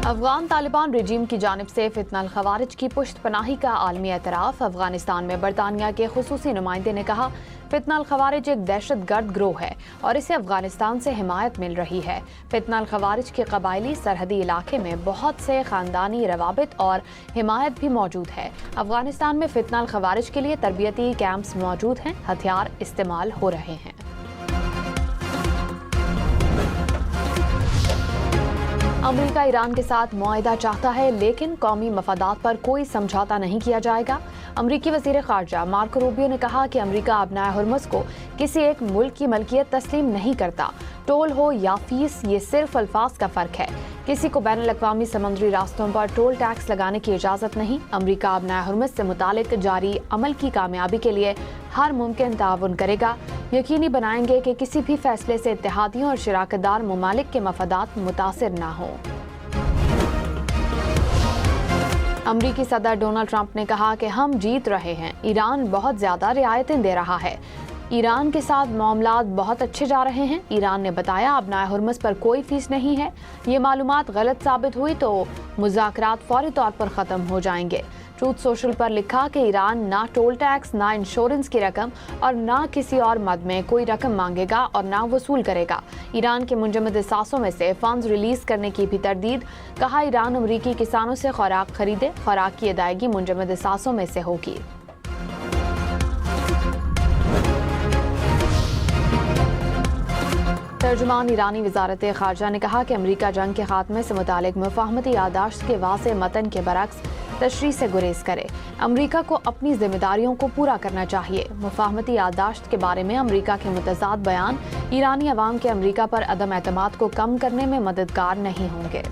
افغان طالبان رجیم کی جانب سے فتنہ الخوارج کی پشت پناہی کا عالمی اعتراف۔ افغانستان میں برطانیہ کے خصوصی نمائندے نے کہا فتنہ الخوارج ایک دہشت گرد گروہ ہے اور اسے افغانستان سے حمایت مل رہی ہے۔ فتنہ الخوارج کے قبائلی سرحدی علاقے میں بہت سے خاندانی روابط اور حمایت بھی موجود ہے۔ افغانستان میں فتنہ الخوارج کے لیے تربیتی کیمپس موجود ہیں، ہتھیار استعمال ہو رہے ہیں۔ امریکہ ایران کے ساتھ معاہدہ چاہتا ہے لیکن قومی مفادات پر کوئی سمجھوتا نہیں کیا جائے گا۔ امریکی وزیر خارجہ مارکو روبیو نے کہا کہ امریکہ ابنائے ہرمز کو کسی ایک ملک کی ملکیت تسلیم نہیں کرتا۔ ٹول ہو یا فیس، یہ صرف الفاظ کا فرق ہے۔ کسی کو بین الاقوامی سمندری راستوں پر ٹول ٹیکس لگانے کی اجازت نہیں۔ امریکہ ابنائے ہرمز سے متعلق جاری عمل کی کامیابی کے لیے ہر ممکن تعاون کرے گا۔ یقینی بنائیں گے کہ کسی بھی فیصلے سے اتحادیوں اور شراکت دار ممالک کے مفادات متاثر نہ ہوں۔ امریکی صدر ڈونلڈ ٹرمپ نے کہا کہ ہم جیت رہے ہیں، ایران بہت زیادہ رعایتیں دے رہا ہے۔ ایران کے ساتھ معاملات بہت اچھے جا رہے ہیں۔ ایران نے بتایا ابنائے ہرمز پر کوئی فیس نہیں ہے۔ یہ معلومات غلط ثابت ہوئی تو مذاکرات فوری طور پر ختم ہو جائیں گے۔ ٹروتھ سوشل پر لکھا کہ ایران نہ ٹول ٹیکس، نہ انشورنس کی رقم اور نہ کسی اور مد میں کوئی رقم مانگے گا اور نہ وصول کرے گا۔ ایران کے منجمد اثاثوں میں سے فنڈز ریلیز کرنے کی بھی تردید۔ کہا ایران امریکی کسانوں سے خوراک خریدے، خوراک کی ادائیگی منجمد اثاثوں میں سے ہوگی۔ ترجمان ایرانی وزارت خارجہ نے کہا کہ امریکہ جنگ کے خاتمے سے متعلق مفاہمتی یادداشت کے واضح متن کے برعکس تشریح سے گریز کرے۔ امریکہ کو اپنی ذمہ داریوں کو پورا کرنا چاہیے۔ مفاہمتی یادداشت کے بارے میں امریکہ کے متضاد بیان ایرانی عوام کے امریکہ پر عدم اعتماد کو کم کرنے میں مددگار نہیں ہوں گے۔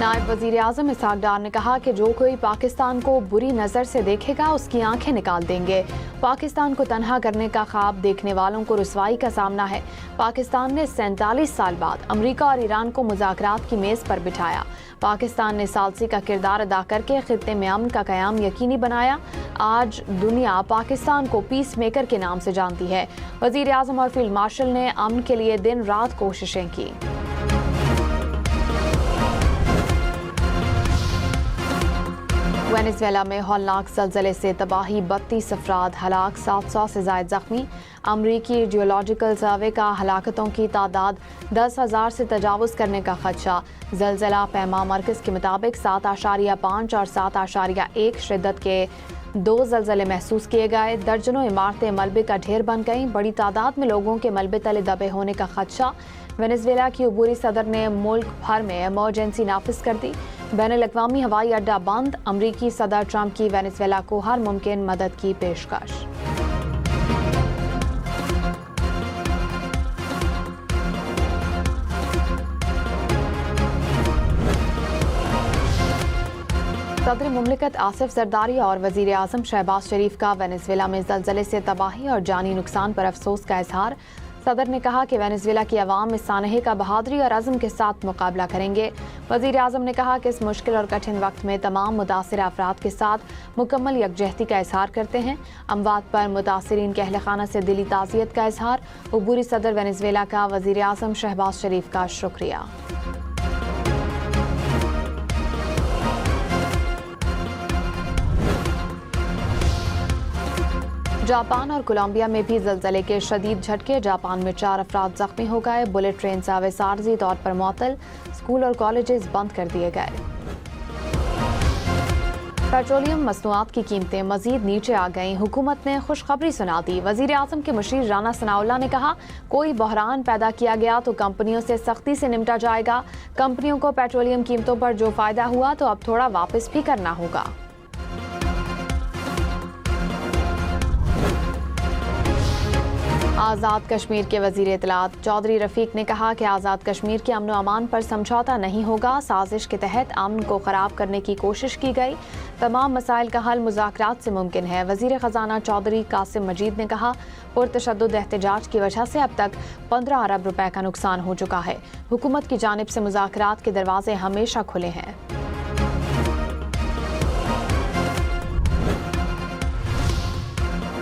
نائب وزیر اعظم اسحاق ڈار نے کہا کہ جو کوئی پاکستان کو بری نظر سے دیکھے گا اس کی آنکھیں نکال دیں گے۔ پاکستان کو تنہا کرنے کا خواب دیکھنے والوں کو رسوائی کا سامنا ہے۔ پاکستان نے 47 سال بعد امریکہ اور ایران کو مذاکرات کی میز پر بٹھایا۔ پاکستان نے ثالثی کا کردار ادا کر کے خطے میں امن کا قیام یقینی بنایا۔ آج دنیا پاکستان کو پیس میکر کے نام سے جانتی ہے۔ وزیر اعظم اور فیلڈ مارشل نے امن کے لیے دن رات کوششیں کی۔ وینزویلا میں ہولناک زلزلے سے تباہی، 32 افراد ہلاک، 700 سے زائد زخمی۔ امریکی جیولوجیکل سروے کا ہلاکتوں کی تعداد 10,000 سے تجاوز کرنے کا خدشہ۔ زلزلہ پیما مرکز کے مطابق 7.5 اور 7.1 شدت کے 2 زلزلے محسوس کیے گئے۔ درجنوں عمارتیں ملبے کا ڈھیر بن گئیں۔ بڑی تعداد میں لوگوں کے ملبے تلے دبے ہونے کا خدشہ۔ وینزویلا کی عبوری صدر نے ملک بھر میں ایمرجنسی نافذ کر دی۔ بین الاقوامی ہوائی اڈہ بند۔ امریکی صدر ٹرمپ کی وینزویلا کو ہر ممکن مدد کی پیشکش۔ صدر مملکت آصف زرداری اور وزیر اعظم شہباز شریف کا وینزویلا میں زلزلے سے تباہی اور جانی نقصان پر افسوس کا اظہار۔ صدر نے کہا کہ وینزویلا کی عوام اس سانحے کا بہادری اور عزم کے ساتھ مقابلہ کریں گے۔ وزیر اعظم نے کہا کہ اس مشکل اور کٹھن وقت میں تمام متاثرہ افراد کے ساتھ مکمل یکجہتی کا اظہار کرتے ہیں۔ اموات پر متاثرین کے اہل خانہ سے دلی تعزیت کا اظہار۔ عبوری صدر وینزویلا کا وزیر اعظم شہباز شریف کا شکریہ۔ جاپان اور کولمبیا میں بھی زلزلے کے شدید جھٹکے۔ جاپان میں 4 افراد زخمی ہو گئے۔ بلٹ ٹرین سروس عارضی طور پر معطل۔ اسکول اور کالجز بند کر دیے گئے۔ پیٹرولیم مصنوعات کی قیمتیں مزید نیچے آ گئیں۔ حکومت نے خوشخبری سنا دی۔ وزیر اعظم کے مشیر رانا ثناءاللہ نے کہا کوئی بحران پیدا کیا گیا تو کمپنیوں سے سختی سے نمٹا جائے گا۔ کمپنیوں کو پیٹرولیم قیمتوں پر جو فائدہ ہوا تو اب تھوڑا واپس بھی کرنا ہوگا۔ آزاد کشمیر کے وزیر اطلاعات چودھری رفیق نے کہا کہ آزاد کشمیر کے امن و امان پر سمجھوتا نہیں ہوگا۔ سازش کے تحت امن کو خراب کرنے کی کوشش کی گئی۔ تمام مسائل کا حل مذاکرات سے ممکن ہے۔ وزیر خزانہ چودھری قاسم مجید نے کہا پرتشدد احتجاج کی وجہ سے اب تک 15 ارب روپے کا نقصان ہو چکا ہے۔ حکومت کی جانب سے مذاکرات کے دروازے ہمیشہ کھلے ہیں۔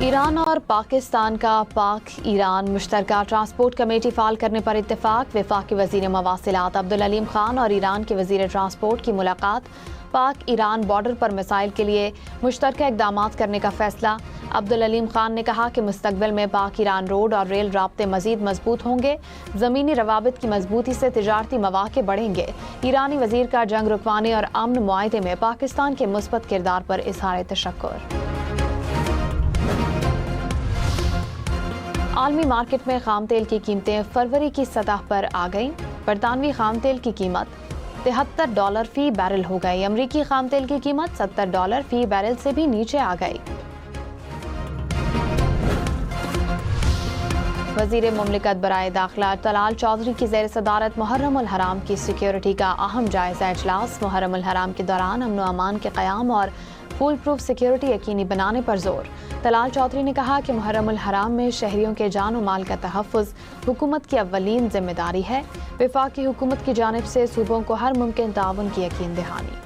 ایران اور پاکستان کا پاک ایران مشترکہ ٹرانسپورٹ کمیٹی فعال کرنے پر اتفاق. وفاقی وزیر مواصلات عبدالعلیم خان اور ایران کے وزیر ٹرانسپورٹ کی ملاقات. پاک ایران بارڈر پر مسائل کے لیے مشترکہ اقدامات کرنے کا فیصلہ. عبدالعلیم خان نے کہا کہ مستقبل میں پاک ایران روڈ اور ریل رابطے مزید مضبوط ہوں گے. زمینی روابط کی مضبوطی سے تجارتی مواقع بڑھیں گے. ایرانی وزیر کا جنگ رکوانے اور امن معاہدے میں پاکستان کے مثبت کردار پر اظہار تشکر. عالمی مارکیٹ میں خام تیل کی قیمتیں فروری کی سطح پر آ گئیں. برطانوی خام تیل کی قیمت $73 فی بیرل ہو گئی. امریکی خام تیل کی قیمت $70 فی بیرل سے بھی نیچے آ گئی. وزیر مملکت برائے داخلہ طلال چودھری کی زیر صدارت محرم الحرام کی سیکیورٹی کا اہم جائزہ اجلاس. محرم الحرام کے دوران امن و امان کے قیام اور فول پروف سیکیورٹی یقینی بنانے پر زور. طلال چودھری نے کہا کہ محرم الحرام میں شہریوں کے جان و مال کا تحفظ حکومت کی اولین ذمہ داری ہے. وفاقی حکومت کی جانب سے صوبوں کو ہر ممکن تعاون کی یقین دہانی.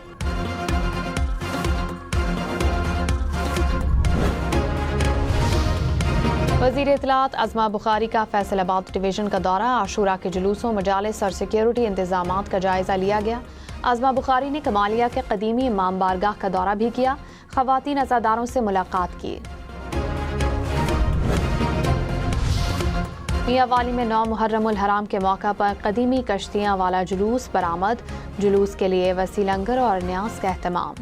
وزیر اطلاعات عظمہ بخاری کا فیصل آباد ڈویژن کا دورہ. عاشورہ کے جلوسوں، مجالس اور سیکیورٹی انتظامات کا جائزہ لیا گیا. عظمہ بخاری نے کمالیہ کے قدیمی امام بارگاہ کا دورہ بھی کیا. خواتین عزاداروں سے ملاقات کی. میاں والی میں 9 محرم الحرام کے موقع پر قدیمی کشتیاں والا جلوس برآمد. جلوس کے لیے وسیع لنگر اور نیاز کا اہتمام.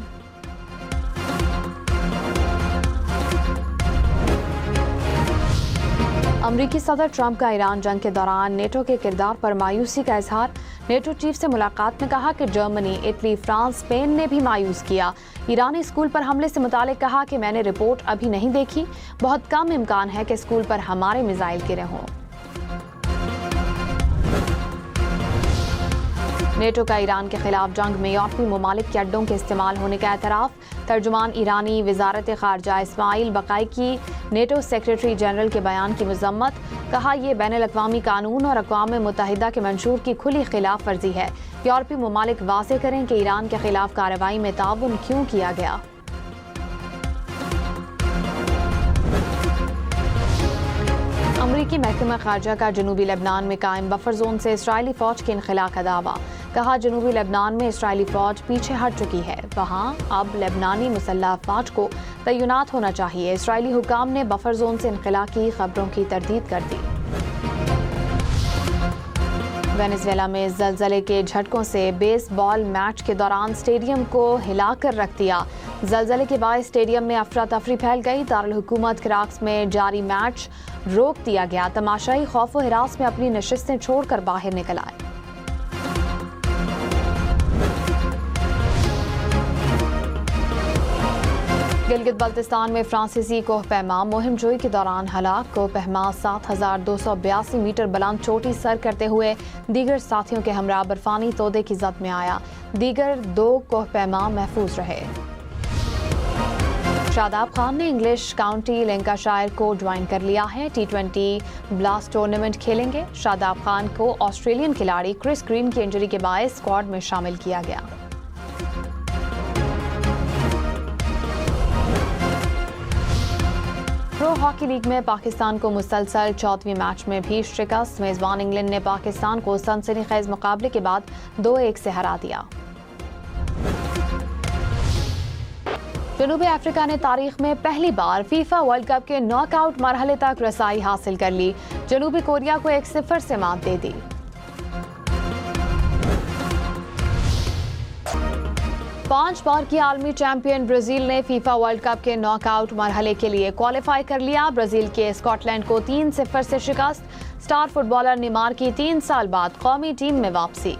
امریکی صدر ٹرمپ کا ایران جنگ کے دوران نیٹو کے کردار پر مایوسی کا اظہار. نیٹو چیف سے ملاقات میں کہا کہ جرمنی، اٹلی، فرانس، اسپین نے بھی مایوس کیا. ایرانی اسکول پر حملے سے متعلق کہا کہ میں نے رپورٹ ابھی نہیں دیکھی. بہت کم امکان ہے کہ اسکول پر ہمارے میزائل گرے ہوں. نیٹو کا ایران کے خلاف جنگ میں یورپی ممالک کے اڈوں کے استعمال ہونے کا اعتراف. ترجمان ایرانی وزارت خارجہ اسماعیل بقائی کی نیٹو سیکریٹری جنرل کے بیان کی مذمت. کہا یہ بین الاقوامی قانون اور اقوام متحدہ کے منشور کی کھلی خلاف ورزی ہے. یورپی ممالک واضح کریں کہ ایران کے خلاف کارروائی میں تعاون کیوں کیا گیا. امریکی محکمہ خارجہ کا جنوبی لبنان میں قائم بفر زون سے اسرائیلی فوج کے انخلاء کا دعویٰ. کہا جنوبی لبنان میں اسرائیلی فوج پیچھے ہٹ چکی ہے. وہاں اب لبنانی مسلح افواج کو تعینات ہونا چاہیے. اسرائیلی حکام نے بفر زون سے انخلاء کی خبروں کی تردید کر دی. وینزویلا میں زلزلے کے جھٹکوں سے بیس بال میچ کے دوران اسٹیڈیم کو ہلا کر رکھ دیا. زلزلے کے باعث اسٹیڈیم میں افراتفری پھیل گئی. دارالحکومت کراکس میں جاری میچ روک دیا گیا. تماشائی خوف و ہراس میں اپنی نشستیں چھوڑ کر باہر نکل آئے. گلگت بلتستان میں فرانسیسی کوہ پیما مہم جوئی کے دوران ہلاک. کوہ پیما 7282 میٹر بلند چوٹی سر کرتے ہوئے دیگر ساتھیوں کے ہمراہ برفانی تودے کی زد میں آیا. دیگر 2 کوہ پیما محفوظ رہے. شاداب خان نے انگلش کاؤنٹی لینکاشائر کو جوائن کر لیا ہے. T20 بلاسٹ ٹورنامنٹ کھیلیں گے. شاداب خان کو آسٹریلین کھلاڑی کرس گرین کی انجری کے باعث اسکواڈ میں شامل کیا گیا. پرو ہاکی لیگ میں پاکستان کو مسلسل 4ویں میچ میں بھی شکست. میزبان انگلینڈ نے پاکستان کو سنسنی خیز مقابلے کے بعد 2-1 سے ہرا دیا. جنوبی افریقہ نے تاریخ میں پہلی بار فیفا ورلڈ کپ کے ناک آؤٹ مرحلے تک رسائی حاصل کر لی. جنوبی کوریا کو 1-0 سے مات دے دی. پانچ بار کی عالمی چیمپئن برازیل نے فیفا ورلڈ کپ کے ناک آؤٹ مرحلے کے لیے کوالیفائی کر لیا. برازیل کے اسکاٹ لینڈ کو 3-0 سے شکست. اسٹار فٹ بالر نیمار کی 3 سال بعد قومی ٹیم میں واپسی.